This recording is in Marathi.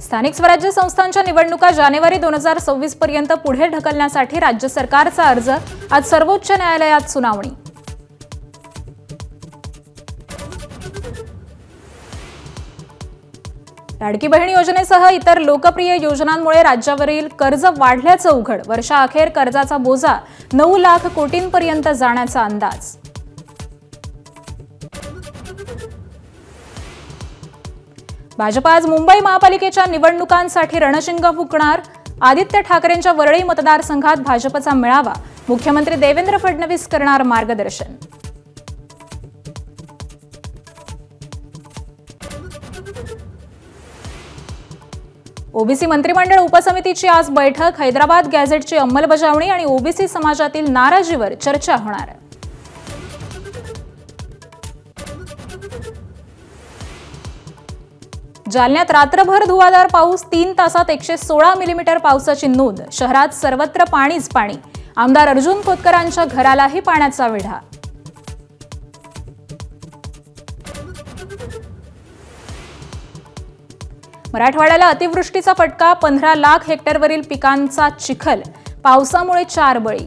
स्थानिक स्वराज्य संस्थांच्या निवडणुका जानेवारी 2026 पर्यंत पुढे ढकलण्यासाठी राज्य सरकारचा अर्ज आज सर्वोच्च न्यायालयात सुनावणी। लाडकी बहीण योजनेसह इतर लोकप्रिय योजनांमुळे राज्यावरील कर्ज वाढल्याचं उघड। वर्षाअखेर कर्जाचा बोजा 9 लाख कोटींपर्यंत जाण्याचा अंदाज। भाजप आज मुंबई महापालिकेच्या निवडणुकांसाठी रणशिंग फुंकणार। आदित्य ठाकरेंच्या वरळी मतदारसंघात भाजपचा मेळावा। मुख्यमंत्री देवेंद्र फडणवीस करणार मार्गदर्शन। ओबीसी मंत्रिमंडळ उपसमितीची आज बैठक। हैदराबाद गॅझेटची अंमलबजावणी आणि ओबीसी समाजातील नाराजीवर चर्चा होणार। जालन्यात रात्रभर धुवाधार पाऊस। 3 तासात 116 मिलीमीटर पावसाची नोंद। शहरात सर्वत्र पाणीच पाणी। आमदार अर्जुन खोतकरांच्या घरालाही पाण्याचा वेढा। मराठवाड्याला अतिवृष्टीचा फटका। 15 लाख हेक्टरवरील पिकांचा चिखल। पावसामुळे 4 बळी।